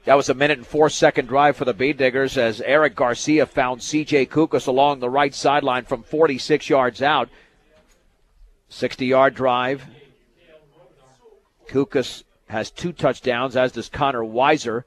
That was a 1-and-4-second drive for the Bee Diggers as Eric Garcia found C.J. Kukas along the right sideline from 46 yards out. 60-yard drive. Kukas has 2 touchdowns, as does Connor Weiser.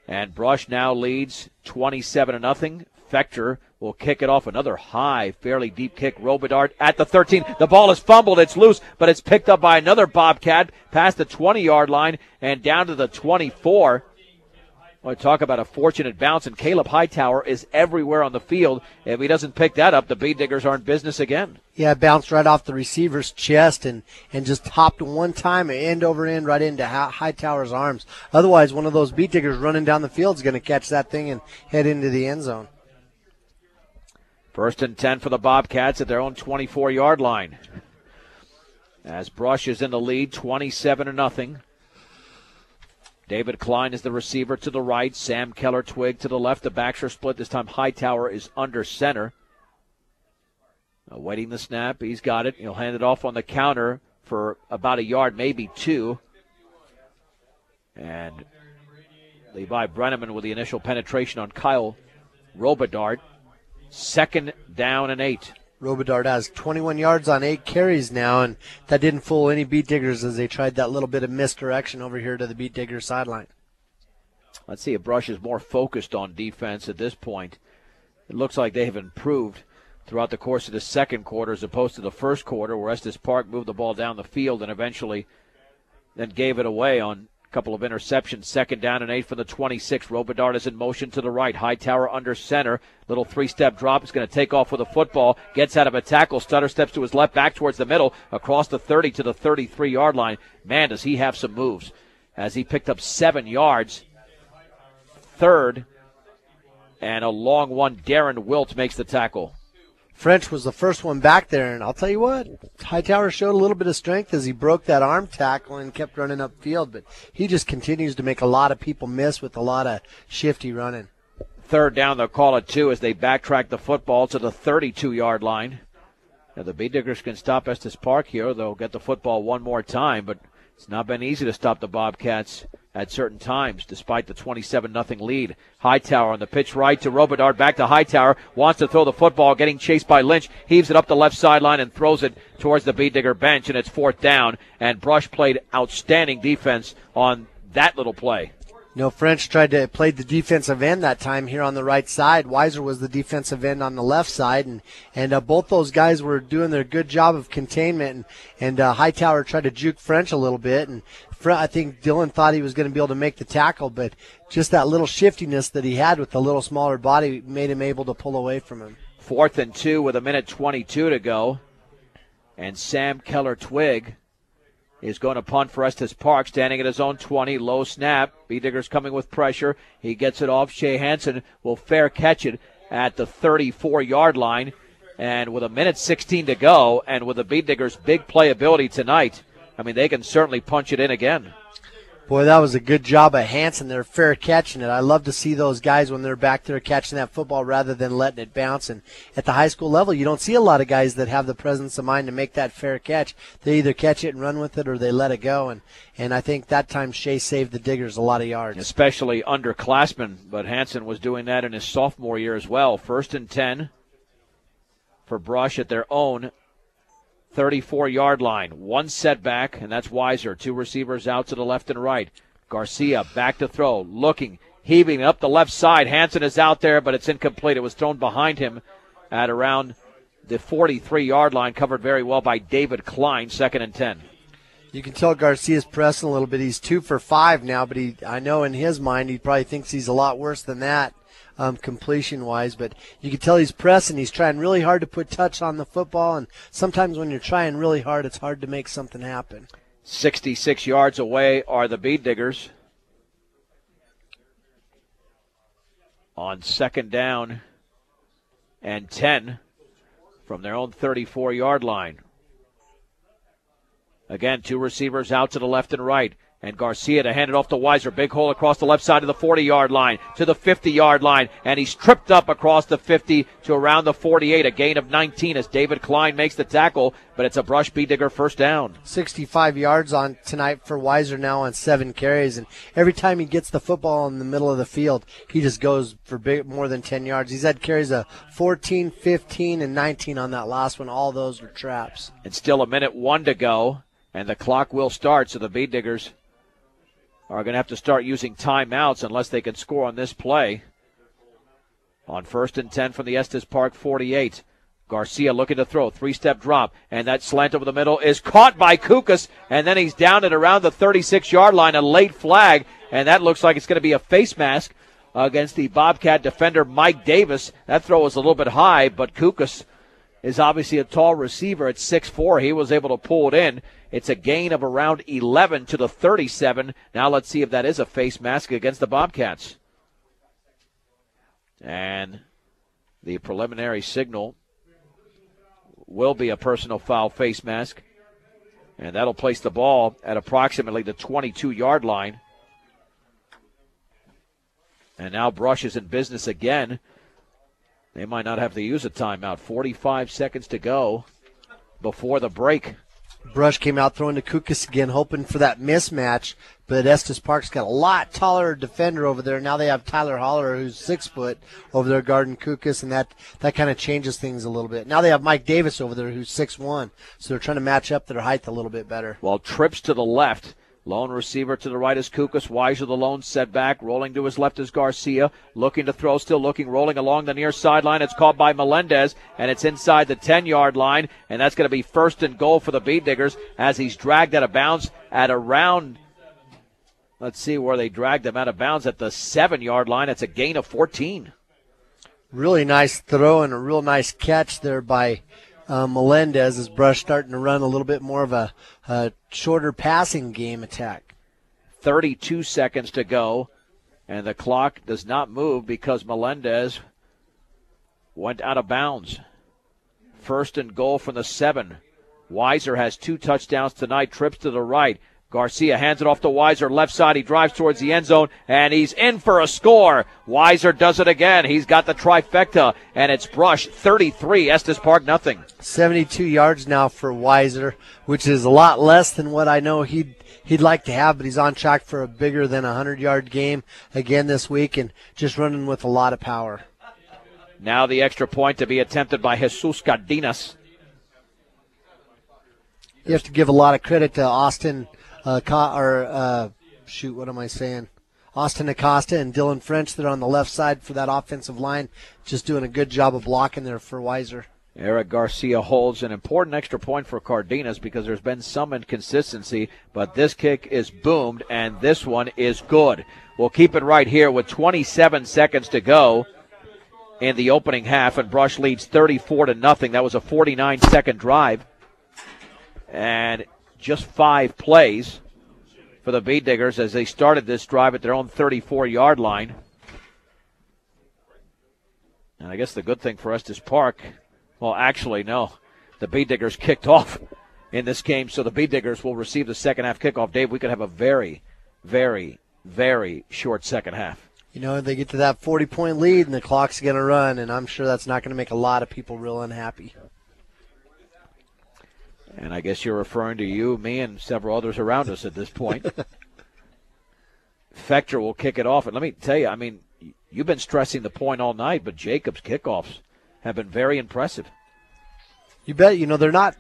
And Brush now leads 27-0. Fector will kick it off. Another high, fairly deep kick. Robidart at the 13. The ball is fumbled. It's loose, but it's picked up by another Bobcat past the 20-yard line and down to the 24. I want to talk about a fortunate bounce, and Caleb Hightower is everywhere on the field. If he doesn't pick that up, the Bee Diggers are in business again. Yeah, it bounced right off the receiver's chest and just hopped one time, end over end, right into Hightower's arms. Otherwise, one of those Bee Diggers running down the field is going to catch that thing and head into the end zone. 1st and 10 for the Bobcats at their own 24-yard line. As Brush is in the lead, 27-0. David Klein is the receiver to the right. Sam Keller-Twigg to the left. The backs are split. This time Hightower is under center. Awaiting the snap. He's got it. He'll hand it off on the counter for about a yard, maybe 2. And Levi Brenneman with the initial penetration on Kyle Robidart. 2nd down and 8. Robidart has 21 yards on 8 carries now, and that didn't fool any Beat Diggers as they tried that little bit of misdirection over here to the Beat Diggers sideline. Let's see if Brush is more focused on defense at this point. It looks like they have improved throughout the course of the second quarter as opposed to the first quarter, where Estes Park moved the ball down the field and eventually then gave it away on a couple of interceptions. 2nd down and 8 from the 26. Robidart is in motion to the right. Hightower under center. Little 3-step drop. Is going to take off with the football. Gets out of a tackle. Stutter steps to his left, back towards the middle, across the 30 to the 33-yard line. Man, does he have some moves as he picked up 7 yards. 3rd and a long one. Darren Wilt makes the tackle. French was the first one back there, and I'll tell you what, Hightower showed a little bit of strength as he broke that arm tackle and kept running upfield, but he just continues to make a lot of people miss with a lot of shifty running. 3rd down, they'll call it 2 as they backtrack the football to the 32-yard line. Now the Bee Diggers can stop Estes Park here. They'll get the football one more time, but it's not been easy to stop the Bobcats at certain times, despite the 27-0 lead. Hightower on the pitch right to Robidart, back to Hightower, wants to throw the football, getting chased by Lynch, heaves it up the left sideline and throws it towards the Bee Digger bench, and it's 4th down, and Brush played outstanding defense on that little play. French tried to play the defensive end that time here on the right side. Weiser was the defensive end on the left side, and both those guys were doing their good job of containment, and Hightower tried to juke French a little bit, and I think Dylan thought he was going to be able to make the tackle, but just that little shiftiness that he had with the little smaller body made him able to pull away from him. 4th and 2 with 1:22 to go, and Sam Keller-Twigg is going to punt for Estes Park, standing at his own 20, low snap. Bee Diggers coming with pressure. He gets it off. Shea Hansen will fair catch it at the 34-yard line. And with 1:16 to go, and with the Bee Diggers' big playability tonight, I mean, they can certainly punch it in again. Boy, that was a good job of Hansen there, fair catching it. I love to see those guys when they're back there catching that football rather than letting it bounce. And at the high school level, you don't see a lot of guys that have the presence of mind to make that fair catch. They either catch it and run with it or they let it go. And I think that time Shea saved the Diggers a lot of yards. Especially underclassmen, but Hansen was doing that in his sophomore year as well. 1st and 10 for Brush at their own 34-yard line. One setback, and that's Weiser. 2 receivers out to the left and right. Garcia back to throw, looking, heaving up the left side. Hansen is out there, but it's incomplete. It was thrown behind him at around the 43-yard line, covered very well by David Klein. 2nd and 10. You can tell Garcia's pressing a little bit. He's 2 for 5 now, but I know in his mind he probably thinks he's a lot worse than that. Completion-wise, but you can tell he's pressing. He's trying really hard to put touch on the football, and sometimes when you're trying really hard, it's hard to make something happen. 66 yards away are the Bee Diggers. On 2nd down and 10 from their own 34-yard line. Again, 2 receivers out to the left and right. And Garcia to hand it off to Weiser. Big hole across the left side of the 40-yard line to the 50-yard line. And he's tripped up across the 50 to around the 48. A gain of 19 as David Klein makes the tackle. But it's a Brush Beediger first down. 65 yards on tonight for Weiser now on 7 carries. And every time he gets the football in the middle of the field, he just goes for more than 10 yards. He's had carries of 14, 15, and 19 on that last one. All those are traps. It's still 1:01 to go. And the clock will start, so the Beediggers are going to have to start using timeouts unless they can score on this play. On 1st and 10 from the Estes Park 48. Garcia looking to throw. 3-step drop. And that slant over the middle is caught by Kukas. And then he's down at around the 36-yard line. A late flag. And that looks like it's going to be a face mask against the Bobcat defender Mike Davis. That throw was a little bit high, but Kukas is obviously a tall receiver at 6'4". He was able to pull it in. It's a gain of around 11 to the 37. Now let's see if that is a face mask against the Bobcats. And the preliminary signal will be a personal foul face mask. And that'll place the ball at approximately the 22-yard line. And now Brush is in business again. They might not have to use a timeout. 45 seconds to go before the break. Brush came out throwing to Kukas again, hoping for that mismatch, but Estes Park's got a lot taller defender over there. Now they have Tyler Holler, who's 6 foot, over there guarding Kukas, and that kind of changes things a little bit. Now they have Mike Davis over there, who's 6'1", so they're trying to match up their height a little bit better. Well, trips to the left. Lone receiver to the right is Kukas. Weiser the lone setback. Rolling to his left is Garcia. Looking to throw, still looking, rolling along the near sideline. It's caught by Melendez, and it's inside the 10-yard line. And that's going to be 1st and goal for the Beediggers as he's dragged out of bounds at around, let's see where they dragged him out of bounds, at the 7-yard line. It's a gain of 14. Really nice throw and a real nice catch there by Melendez as Brush starting to run a little bit more of a shorter passing game attack. 32 seconds to go, and the clock does not move because Melendez went out of bounds. 1st and goal from the 7. Weiser has 2 touchdowns tonight, trips to the right. Garcia hands it off to Weiser, left side. He drives towards the end zone, and he's in for a score. Weiser does it again. He's got the trifecta, and it's Brush 33, Estes Park nothing. 72 yards now for Weiser, which is a lot less than what I know he'd like to have, but he's on track for a bigger than 100-yard game again this week and just running with a lot of power. Now the extra point to be attempted by Jesus Cardenas. You have to give a lot of credit to Austin Austin Acosta and Dylan French that are on the left side for that offensive line, just doing a good job of blocking there for Weiser. Eric Garcia holds an important extra point for Cardenas because there's been some inconsistency, but this kick is boomed, and this one is good. We'll keep it right here with 27 seconds to go in the opening half, and Brush leads 34-0. That was a 49-second drive. And just 5 plays for the Beediggers as they started this drive at their own 34-yard line. And I guess the good thing for Estes Park, well, actually, no. The Beediggers kicked off in this game, so the Beediggers will receive the second half kickoff. Dave, we could have a very, very, very short second half. You know, they get to that 40-point lead and the clock's going to run, and I'm sure that's not going to make a lot of people real unhappy. And I guess you're referring to you, me, and several others around us at this point. Fechter will kick it off. And let me tell you, I mean, you've been stressing the point all night, but Jacobs' kickoffs have been very impressive. You bet. You know, they're not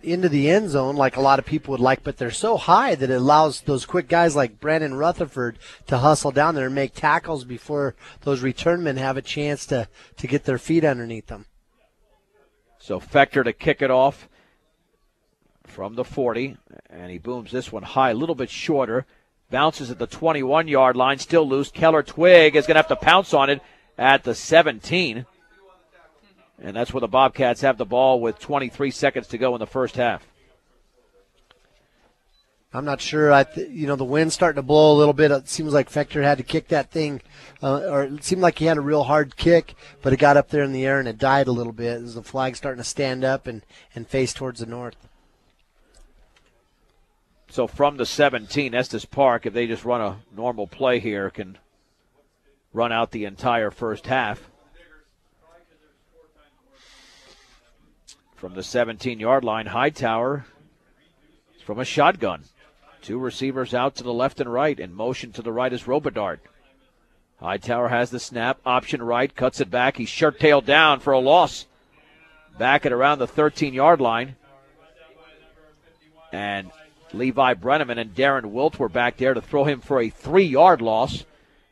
into the end zone like a lot of people would like, but they're so high that it allows those quick guys like Brandon Rutherford to hustle down there and make tackles before those return men have a chance to get their feet underneath them. So Fechter to kick it off from the 40, and he booms this one high, a little bit shorter. Bounces at the 21-yard line, still loose. Keller Twigg is going to have to pounce on it at the 17. And that's where the Bobcats have the ball with 23 seconds to go in the first half. I'm not sure. The wind's starting to blow a little bit. It seems like Fechter had to kick that thing, or it seemed like he had a real hard kick, but it got up there in the air and it died a little bit as the flag's starting to stand up and face towards the north. So from the 17, Estes Park, if they just run a normal play here, can run out the entire first half. From the 17-yard line, Hightower is from a shotgun. Two receivers out to the left and right, and motion to the right is Robidart. Hightower has the snap, option right, cuts it back. He's shirt-tailed down for a loss. Back at around the 13-yard line. And Levi Brenneman and Darren Wilt were back there to throw him for a 3-yard loss.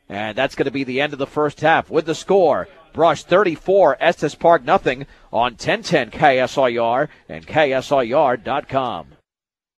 And that's going to be the end of the first half. With the score, Brush 34, Estes Park nothing on 1010 KSIR and KSIR.com.